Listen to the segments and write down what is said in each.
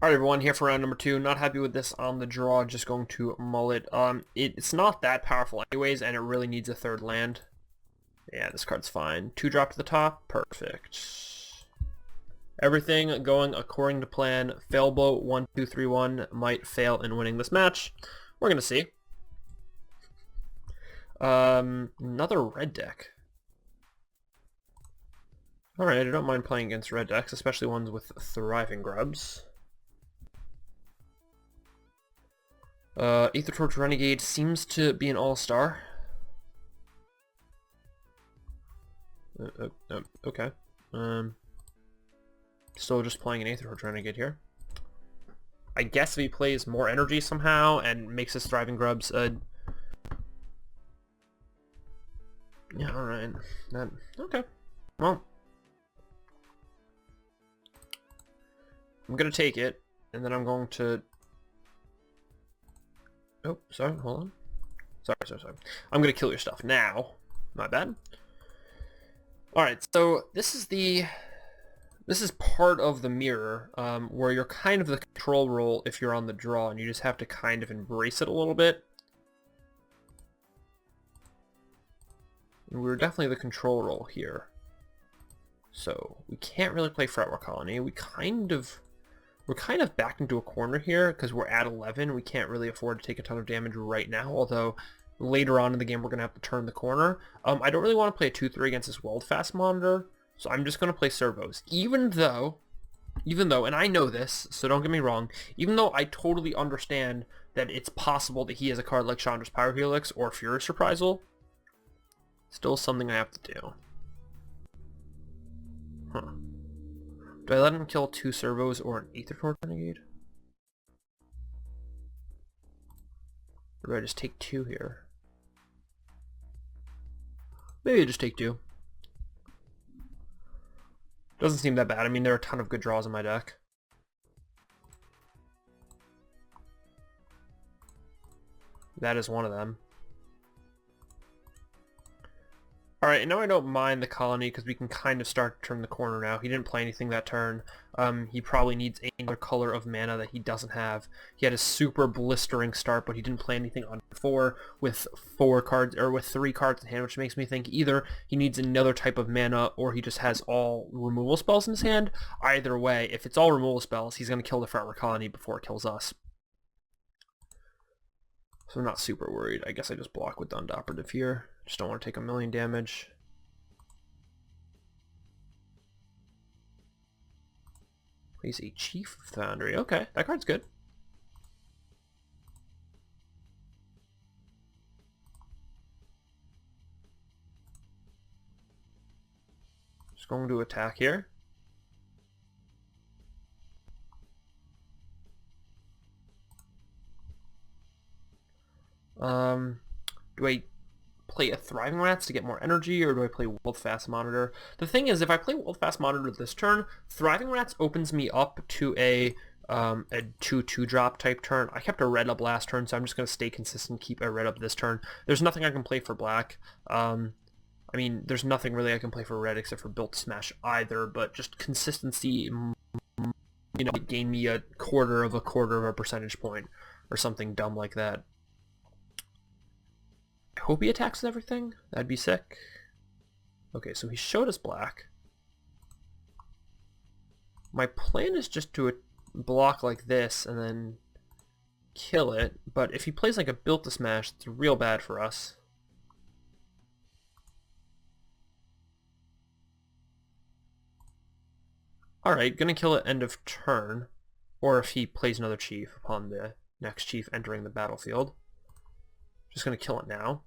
Alright everyone, here for round number 2. Not happy with this on the draw, just going to mull it. It's not that powerful anyways, and it really needs a third land. Yeah, this card's fine. 2 drop to the top, perfect. Everything going according to plan. Fail blow 1, 2, 3, 1 might fail in winning this match. We're gonna see. Another red deck. Alright, I don't mind playing against red decks, especially ones with thriving grubs. Aether Torch Renegade seems to be an all-star. Okay. Still just playing an Aether Torch Renegade here. I guess if he plays more energy somehow and makes his thriving grubs yeah, alright. Okay. Well, I'm gonna take it, and then I'm going to... Oh, sorry, hold on. Sorry. I'm gonna kill your stuff now. My bad. Alright, so this is part of the mirror, where you're kind of the control role if you're on the draw, and you just have to kind of embrace it a little bit. And we're definitely the control role here. So, we can't really play Fretwork Colony. We're kind of backed into a corner here because we're at 11. We can't really afford to take a ton of damage right now, although later on in the game we're going to have to turn the corner. I don't really want to play a 2-3 against this World-Fast Monitor, so I'm just going to play servos. Even though, and I know this, so don't get me wrong, even though I totally understand that it's possible that he has a card like Chandra's Power Helix or Furious Reprisal, still something I have to do. Huh. Do I let him kill 2 servos or an Aether Torch Renegade? Or do I just take 2 here? Maybe I just take 2. Doesn't seem that bad. I mean, there are a ton of good draws in my deck. That is one of them. Alright, and now I don't mind the colony because we can kind of start to turn the corner now. He didn't play anything that turn. He probably needs another color of mana that he doesn't have. He had a super blistering start, but he didn't play anything on 4 with 4 cards, or with 3 cards in hand, which makes me think either he needs another type of mana or he just has all removal spells in his hand. Either way, if it's all removal spells, he's going to kill the Fretwork Colony before it kills us. So I'm not super worried. I guess I just block with Dund Operative here. Just don't want to take a million damage. Plays a Chief Foundry. Okay, that card's good. Just going to attack here. Do I play a Thriving Rats to get more energy, or do I play World-Fast Monitor? The thing is, if I play World-Fast Monitor this turn, Thriving Rats opens me up to a 2-2 drop type turn. I kept a red up last turn, so I'm just going to stay consistent, keep a red up this turn. There's nothing I can play for black. I mean, there's nothing really I can play for red except for Built Smash either, but just consistency, you know, gain me a quarter of a percentage point, or something dumb like that. I hope he attacks with everything. That'd be sick. Okay, so he showed us black. My plan is just to block like this and then kill it, but if he plays like a Built-to-Smash, it's real bad for us. Alright, gonna kill it end of turn, or if he plays another chief upon the next chief entering the battlefield. Just gonna kill it now.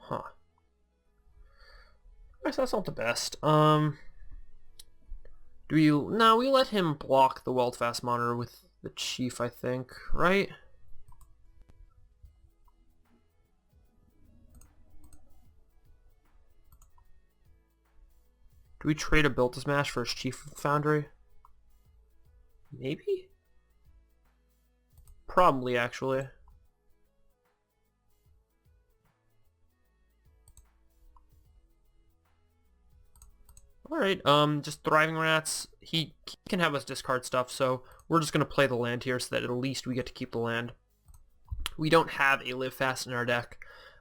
Huh. I guess that's not the best. No, we let him block the World-Fast Monitor with the Chief, I think, right? Do we trade a Built-to-Smash for his Chief Foundry? Maybe? Probably, actually. Alright, just Thriving Rats. He can have us discard stuff, so we're just going to play the land here so that at least we get to keep the land. We don't have a Live Fast in our deck,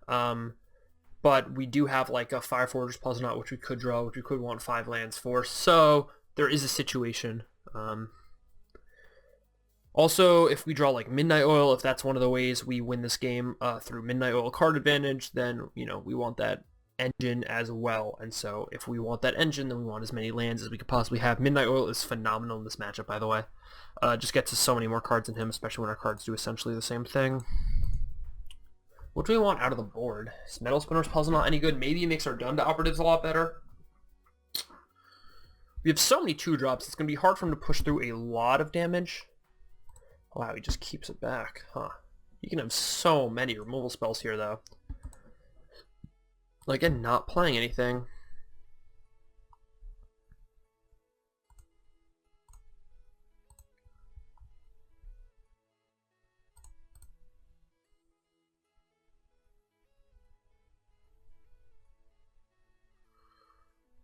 but we do have like a Fire Fortress Puzzle Knot, which we could draw, which we could want 5 lands for, so there is a situation. Also, if we draw like Midnight Oil, if that's one of the ways we win this game through Midnight Oil card advantage, then, you know, we want that engine as well. And so if we want that engine, then we want as many lands as we could possibly have. Midnight Oil is phenomenal in this matchup, by the way. Just gets us so many more cards than him, especially when our cards do essentially the same thing. What do we want out of the board? Is Metal Spinner's Puzzle not any good? Maybe it makes our Dunda operatives a lot better. We have so many 2-drops, it's going to be hard for him to push through a lot of damage. Wow, he just keeps it back, huh? You can have so many removal spells here, though. Like, and not playing anything.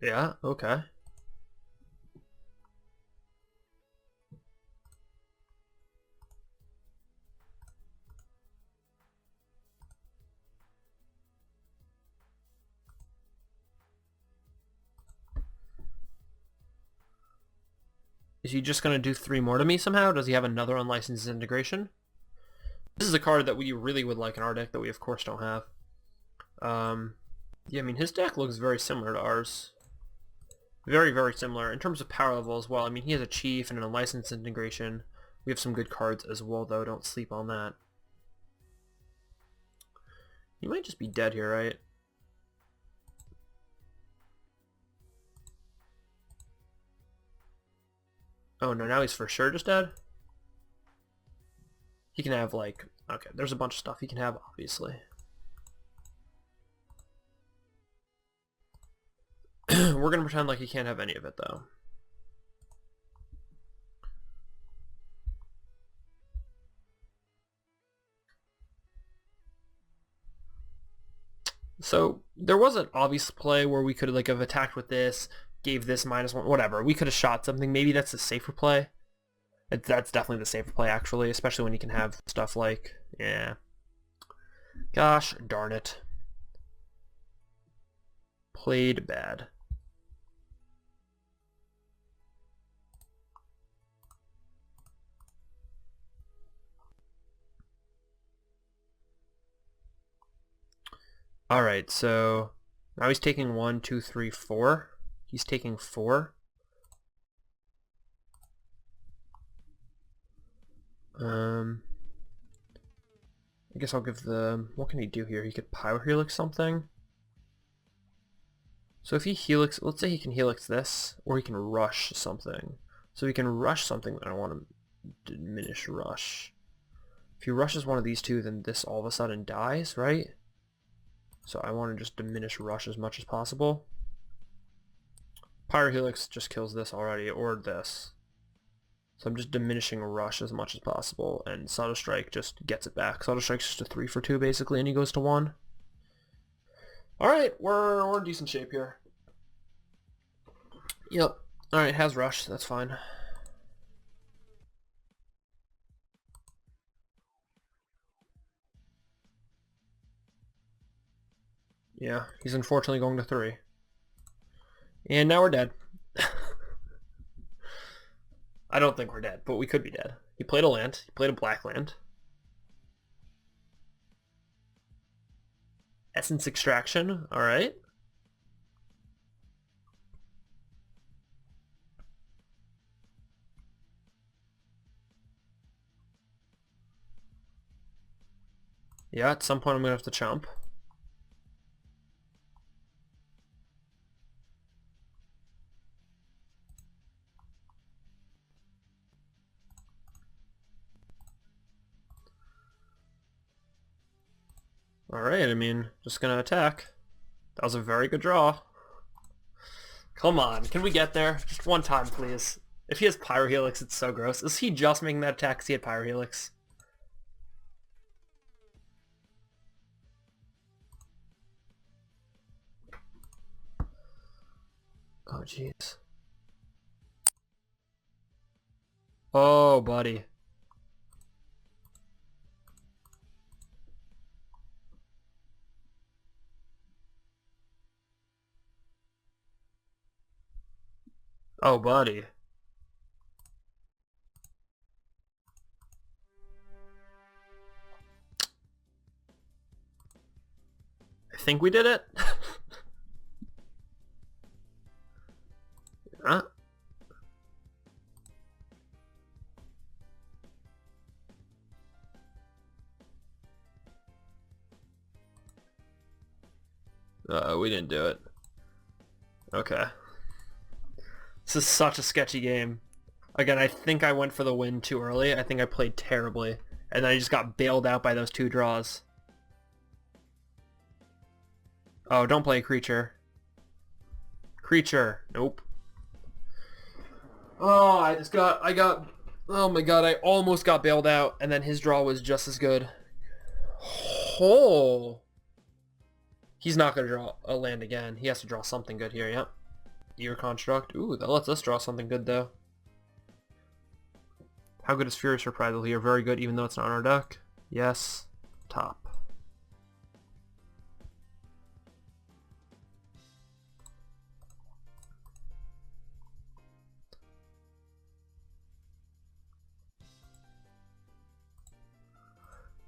Yeah, okay. Is he just going to do 3 more to me somehow? Does he have another Unlicensed Integration? This is a card that we really would like in our deck that we of course don't have. Yeah, I mean, his deck looks very similar to ours. Very, very similar. In terms of power level as well, I mean, he has a Chief and an Unlicensed Integration. We have some good cards as well, though. Don't sleep on that. He might just be dead here, right? Oh no, now he's for sure just dead? He can have like... Okay, there's a bunch of stuff he can have, obviously. We're gonna pretend like he can't have any of it, though. So there was an obvious play where we could like have attacked with this, gave this -1, whatever. We could have shot something. Maybe that's the safer play. That's definitely the safer play, actually, especially when you can have stuff like, yeah. Gosh darn it. Played bad. Alright, so now he's taking 1, 2, 3, 4. He's taking 4. I guess I'll give the... What can he do here? He could Pyro Helix something. So if he Helix... Let's say he can Helix this, or he can Rush something. So he can Rush something, I don't want to diminish Rush. If he rushes one of these two, then this all of a sudden dies, right? So I want to just diminish Rush as much as possible. Pyro Helix just kills this already, or this. So I'm just diminishing Rush as much as possible, and Subtle Strike just gets it back. Subtle Strike's just a 3 for 2 basically, and he goes to 1. Alright, we're in decent shape here. Yep. Alright, has Rush, that's fine. Yeah, he's unfortunately going to 3. And now we're dead. I don't think we're dead, but we could be dead. He played a land. He played a black land. Essence Extraction, alright. Yeah, at some point I'm going to have to chomp. Alright, I mean, just gonna attack. That was a very good draw. Come on, can we get there? Just one time, please. If he has Pyro Helix, it's so gross. Is he just making that attack because he had Pyro Helix? Oh, jeez. Oh, buddy. Oh, buddy. I think we did it. Huh? We didn't do it. Okay. This is such a sketchy game. Again, I think I went for the win too early. I think I played terribly. And then I just got bailed out by those 2 draws. Oh, don't play creature. Creature. Nope. Oh, oh my god, I almost got bailed out, and then his draw was just as good. Oh. He's not going to draw a land again. He has to draw something good here, yep. Ear Construct. Ooh, that lets us draw something good, though. How good is Furious Reprisal here? Very good, even though it's not on our deck. Yes. Top.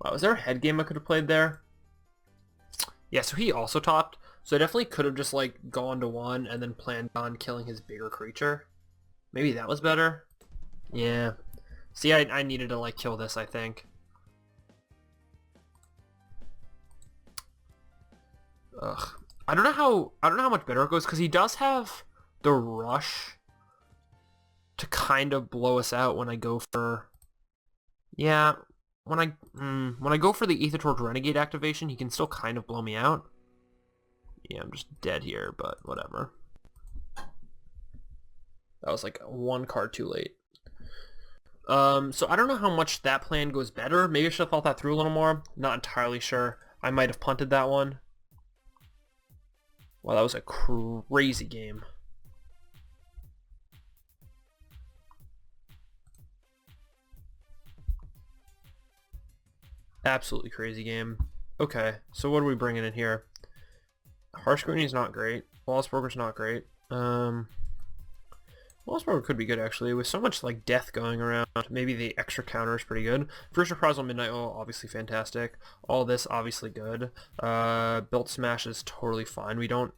Wow, is there a head game I could have played there? Yeah, so he also topped. So I definitely could have just, like, gone to 1 and then planned on killing his bigger creature. Maybe that was better? Yeah. See, I needed to, like, kill this, I think. Ugh. I don't know how much better it goes, because he does have the rush to kind of blow us out when I go for... Yeah, when I go for the Aether Torch Renegade activation, he can still kind of blow me out. Yeah, I'm just dead here, but whatever. That was like 1 card too late. So I don't know how much that plan goes better. Maybe I should have thought that through a little more. Not entirely sure. I might have punted that one. Wow, that was a crazy game. Absolutely crazy game. Okay, so what are we bringing in here? Harsh Scrutiny not great. Wallace Broker's not great. Wallace Broker could be good, actually. With so much, like, death going around, maybe the extra counter is pretty good. First Reprisal Midnight Oil, obviously fantastic. All this, obviously good. Built Smash is totally fine. We don't...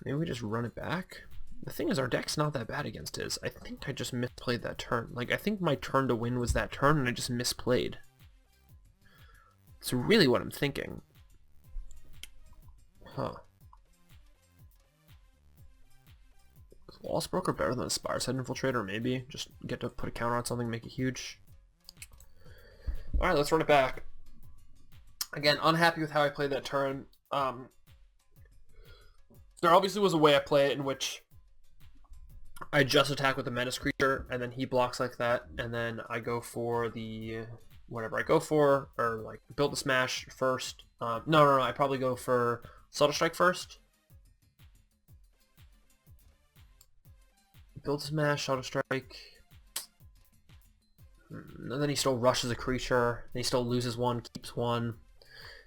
Maybe we just run it back? The thing is, our deck's not that bad against his. I think I just misplayed that turn. Like, I think my turn to win was that turn, and I just misplayed. It's really what I'm thinking. Huh. Is Wallace Broker better than a Spire's Head Infiltrator? Maybe. Just get to put a counter on something, make it huge. Alright, let's run it back. Again, unhappy with how I played that turn. There obviously was a way I play it in which I just attack with a Menace creature, and then he blocks like that, and then I go for the... whatever I go for, or like build the smash first. No, I probably go for Subtle Strike first. Build smash, Subtle Strike. And then he still rushes a creature, and he still loses 1, keeps 1.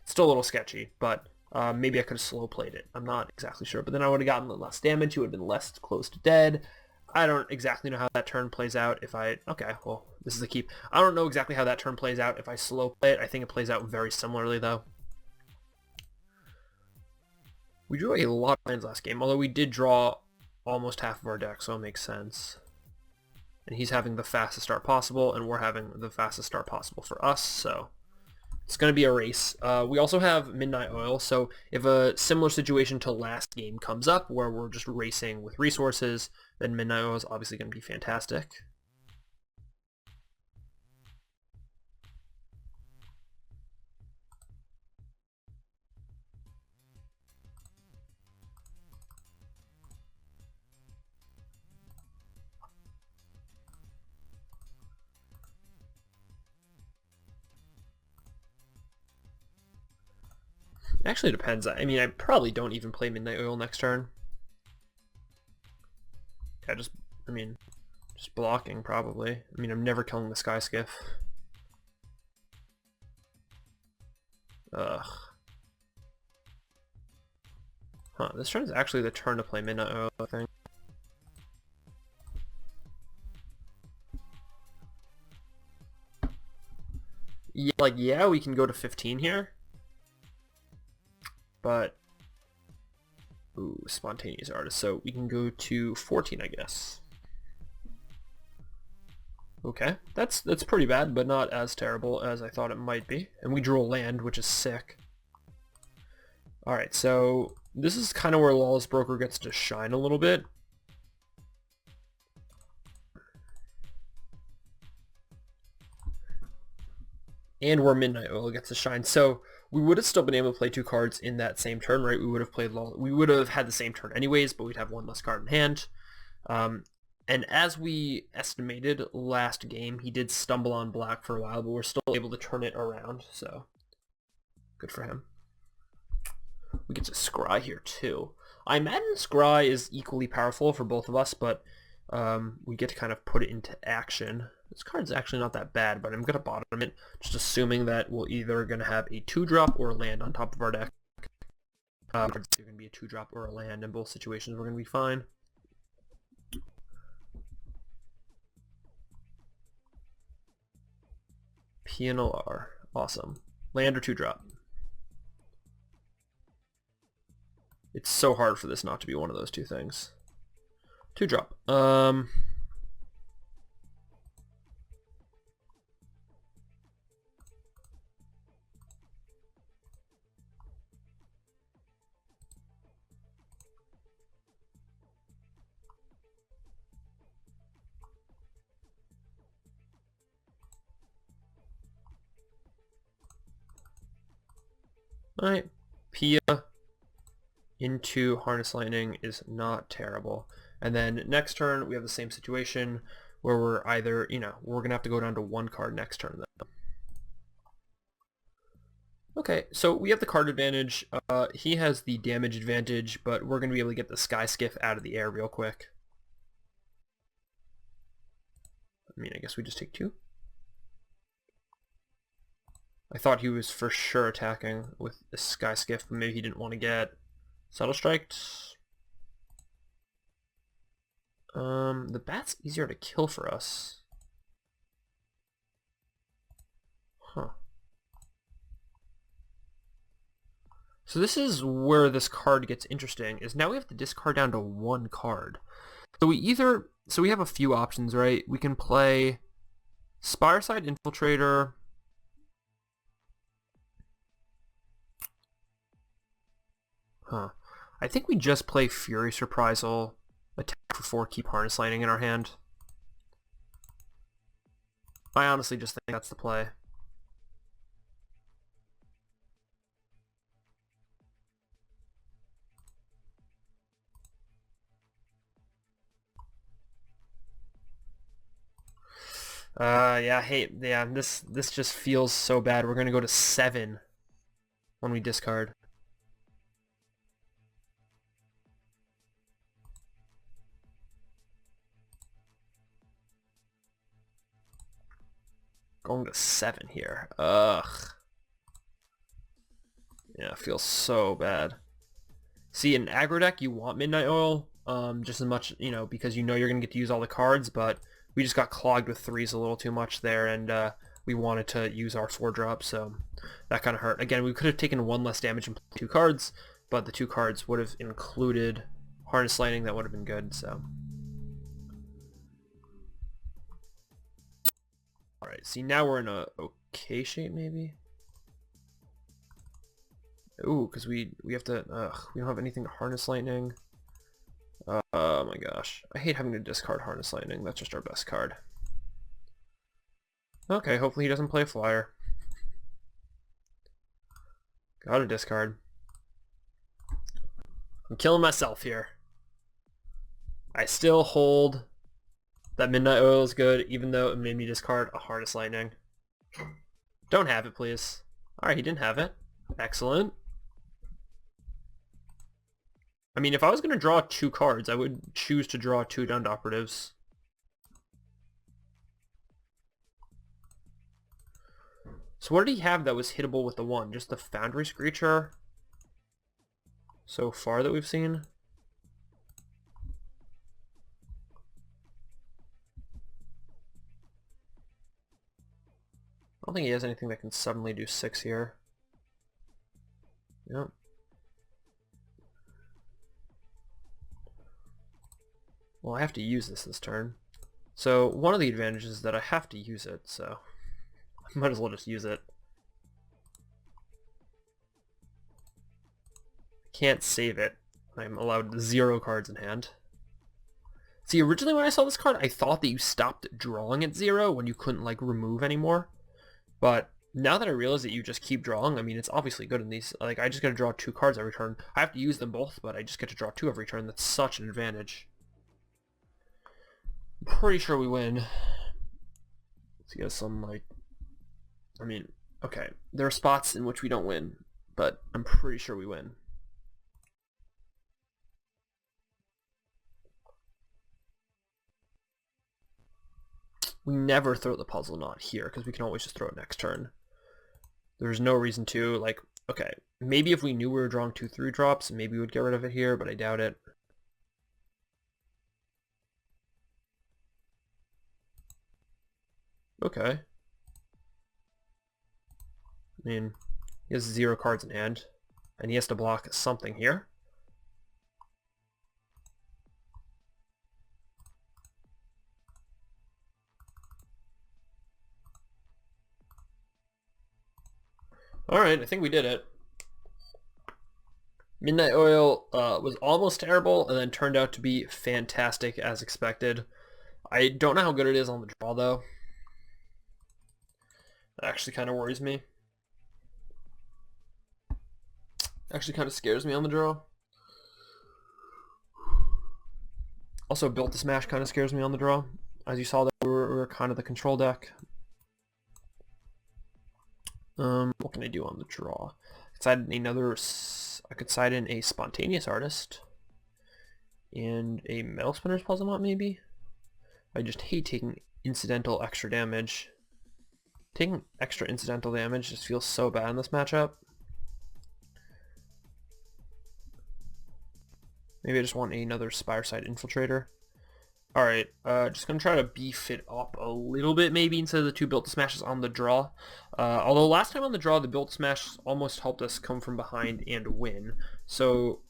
It's still a little sketchy, but maybe I could have slow played it. I'm not exactly sure, but then I would have gotten less damage, he would have been less close to dead. I don't exactly know how that turn plays out if I... Okay, well, this is the keep. I don't know exactly how that turn plays out if I slow play it. I think it plays out very similarly, though. We drew a lot of lands last game, although we did draw almost half of our deck, so it makes sense. And he's having the fastest start possible, and we're having the fastest start possible for us, so... It's going to be a race. We also have Midnight Oil, so if a similar situation to last game comes up where we're just racing with resources, then Midnight Oil is obviously going to be fantastic. It actually depends. I mean, I probably don't even play Midnight Oil next turn. Yeah, I mean, just blocking probably. I mean, I'm never killing the Sky Skiff. Ugh. Huh, this turn is actually the turn to play Midnight Oil, I think. Yeah, like, yeah, we can go to 15 here. But, ooh, Spontaneous Artist. So we can go to 14, I guess. Okay, that's pretty bad, but not as terrible as I thought it might be. And we drew a land, which is sick. Alright, so this is kind of where Lawless Broker gets to shine a little bit. And where Midnight Oil gets to shine. So we would have still been able to play 2 cards in that same turn, right? We would have had the same turn anyways, but we'd have 1 less card in hand. And as we estimated last game, he did stumble on black for a while, but we're still able to turn it around, so good for him. We get to scry here too. I imagine scry is equally powerful for both of us, but we get to kind of put it into action. This card's actually not that bad, but I'm going to bottom it, just assuming that we're either going to have a 2-drop or a land on top of our deck. It's going to be a 2-drop or a land. In both situations, we're going to be fine. PNLR. Awesome. Land or 2-drop. It's so hard for this not to be one of those two things. 2-drop. Alright. Pia into Harness Lightning is not terrible. And then next turn we have the same situation where we're either, we're going to have to go down to 1 card next turn then. Okay, so we have the card advantage. He has the damage advantage, but we're going to be able to get the Sky Skiff out of the air real quick. I mean, I guess we just take 2. I thought he was for sure attacking with the Sky Skiff, but maybe he didn't want to get Subtle Striked. The bat's easier to kill for us. Huh. So this is where this card gets interesting, is now we have to discard down to 1 card. So we have a few options, right? We can play Spireside Infiltrator. Huh. I think we just play Furious Reprisal, attack for 4, keep Harness Lightning in our hand. I honestly just think that's the play. Yeah, this just feels so bad. We're gonna go to 7 when we discard. Going to 7 here. Ugh. Yeah, it feels so bad. See, in aggro deck, you want Midnight Oil, just as much, because you're going to get to use all the cards, but we just got clogged with 3s a little too much there, and we wanted to use our 4-drop, so that kind of hurt. Again, we could have taken 1 less damage and played 2 cards, but the 2 cards would have included Harness Lightning. That would have been good, so. Alright, see, now we're in a okay shape, maybe? Ooh, because we have to, we don't have anything to Harness Lightning. Oh my gosh. I hate having to discard Harness Lightning. That's just our best card. Okay, hopefully he doesn't play a flyer. Gotta discard. I'm killing myself here. I still hold that Midnight Oil is good, even though it made me discard a Harness Lightning. Don't have it, please. Alright, he didn't have it. Excellent. I mean, if I was going to draw 2 cards, I would choose to draw 2 Dund Operatives. So what did he have that was hittable with the 1? Just the Foundry Screecher so far that we've seen? I don't think he has anything that can suddenly do 6 here. Yep. Well, I have to use this turn. So one of the advantages is that I have to use it, so I might as well just use it. Can't save it. I'm allowed 0 cards in hand. See, originally when I saw this card, I thought that you stopped drawing at 0 when you couldn't, like, remove anymore. But now that I realize that you just keep drawing, I mean, it's obviously good in these. Like, I just get to draw 2 cards every turn. I have to use them both, but I just get to draw 2 every turn. That's such an advantage. I'm pretty sure we win. Let's get some, like... I mean, okay. There are spots in which we don't win, but I'm pretty sure we win. We never throw the puzzle knot here, because we can always just throw it next turn. There's no reason to, like, okay, maybe if we knew we were drawing 2 3-drops, maybe we would get rid of it here, but I doubt it. Okay. I mean, he has 0 cards in hand, and he has to block something here. Alright, I think we did it. Midnight Oil was almost terrible, and then turned out to be fantastic as expected. I don't know how good it is on the draw, though. That actually kind of worries me. Actually kind of scares me on the draw. Also, Built to Smash kind of scares me on the draw. As you saw, that we were kind of the control deck. What can I do on the draw? I could side in a Spontaneous Artist and a Metal Spinner's Puzzle Mop, maybe? I just hate taking incidental extra damage. Taking extra incidental damage just feels so bad in this matchup. Maybe I just want another Spireside Infiltrator. Alright, just gonna try to beef it up a little bit maybe instead of the 2 Built to Smashes on the draw. Although last time on the draw the Built to Smash almost helped us come from behind and win. So,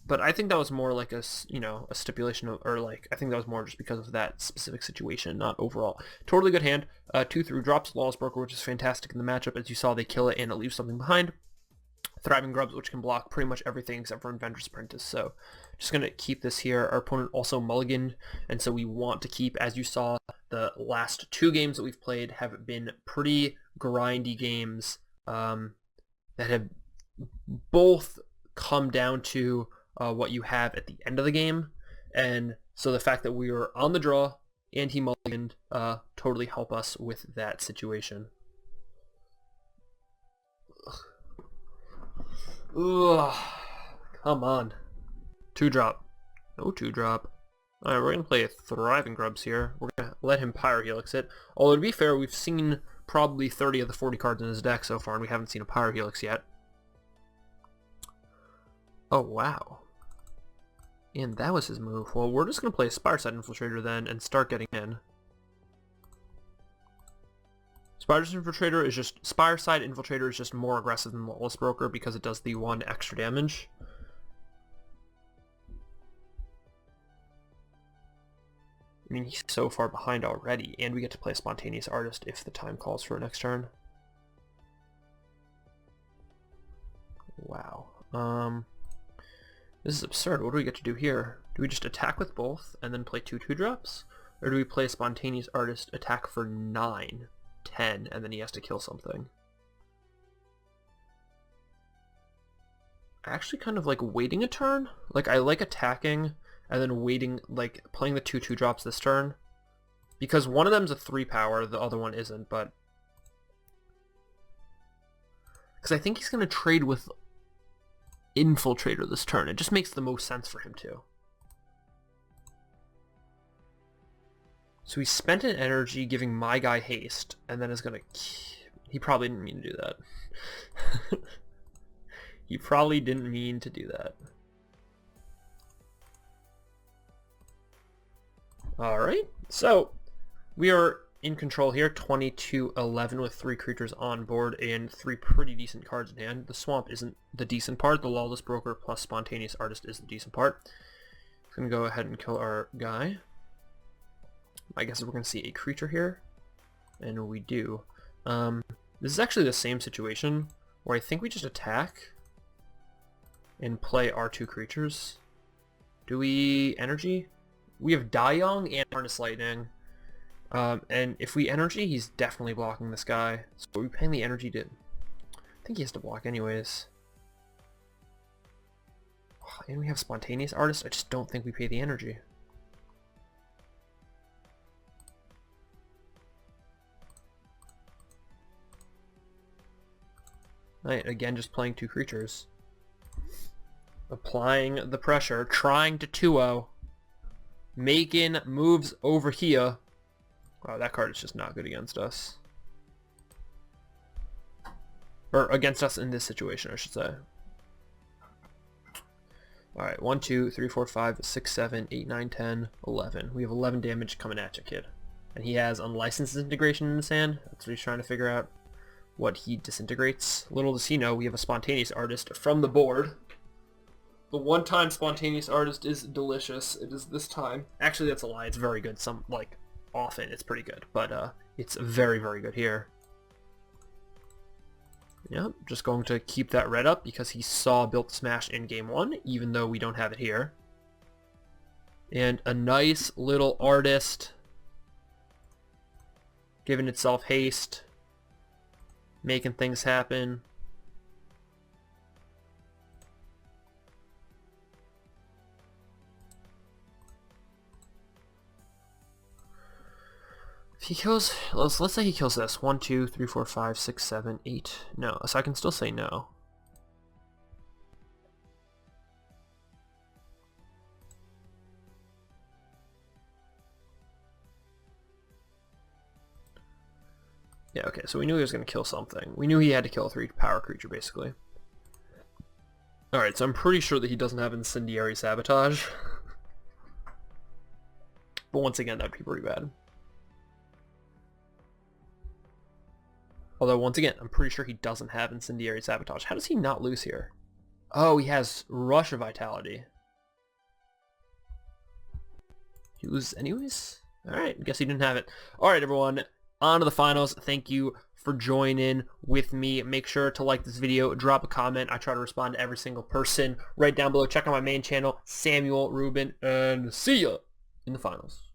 but I think that was more like a, you know, a stipulation of, or like, I think that was more just because of that specific situation, not overall. Totally good hand. 2 through drops Lawless Broker, which is fantastic in the matchup. As you saw, they kill it and it leaves something behind. Thriving Grubs, which can block pretty much everything except for Inventor's Apprentice. So just going to keep this here. Our opponent also mulliganed, and so we want to keep, as you saw, the last 2 games that we've played have been pretty grindy games that have both come down to what you have at the end of the game. And so the fact that we were on the draw and he mulliganed totally help us with that situation. Ugh, come on. 2-drop. No 2-drop. Alright, we're going to play a Thriving Grubs here. We're going to let him Pyrohelix it. Although, to be fair, we've seen probably 30 of the 40 cards in his deck so far, and we haven't seen a Pyrohelix yet. Oh, wow. And that was his move. Well, we're just going to play a Spireside Infiltrator then and start getting in. Spireside Infiltrator is just more aggressive than Lawless Broker because it does the 1 extra damage. I mean, he's so far behind already, and we get to play a Spontaneous Artist if the time calls for it next turn. Wow. This is absurd. What do we get to do here? Do we just attack with both and then play 2 2-drops? Or do we play a Spontaneous Artist, attack for 9? 10, and then he has to kill something? I actually kind of like waiting a turn. Like, I like attacking and then waiting, like playing the 2 2-drops this turn, because one of them's a 3 power, the other one isn't, but because I think he's going to trade with Infiltrator this turn. It just makes the most sense for him to. So he spent an energy giving my guy haste, and then is going to... He probably didn't mean to do that. He probably didn't mean to do that. Alright, so we are in control here, 22-11 with 3 creatures on board and 3 pretty decent cards in hand. The Swamp isn't the decent part. The Lawless Broker plus Spontaneous Artist is the decent part. I'm going to go ahead and kill our guy. I guess we're going to see a creature here, and we do. This is actually the same situation where I think we just attack and play our 2 creatures. Do we energy? We have Dayong and Harness Lightning. And if we energy, he's definitely blocking this guy. So are we paying the energy to... I think he has to block anyways. Oh, and we have Spontaneous Artist. I just don't think we pay the energy. Right, again, just playing 2 creatures. Applying the pressure, trying to 2-0. Making moves over here. Wow, that card is just not good against us. Or against us in this situation, I should say. Alright, 1, 2, 3, 4, 5, 6, 7, 8, 9, 10, 11. We have 11 damage coming at you, kid. And he has Unlicensed Disintegration in his hand. That's what he's trying to figure out. What he disintegrates. Little does he know, we have a Spontaneous Artist from the board. The one-time Spontaneous Artist is delicious. It is this time. Actually, that's a lie. It's very good. Often it's pretty good, but it's very, very good here. Yep, just going to keep that red up because he saw Built to Smash in game 1, even though we don't have it here. And a nice little artist giving itself haste, making things happen. If he kills, let's say he kills this. 1, 2, 3, 4, 5, 6, 7, 8. No, so I can still say no. Yeah, okay, so we knew he was going to kill something. We knew he had to kill a 3-power creature, basically. Alright, so I'm pretty sure that he doesn't have Incendiary Sabotage. But once again, that'd be pretty bad. Although, once again, I'm pretty sure he doesn't have Incendiary Sabotage. How does he not lose here? Oh, he has Rush of Vitality. He loses anyways? Alright, guess he didn't have it. Alright, everyone. On to the finals. Thank you for joining with me. Make sure to like this video, drop a comment. I try to respond to every single person right down below. Check out my main channel, Samuel Rubin, and see ya in the finals.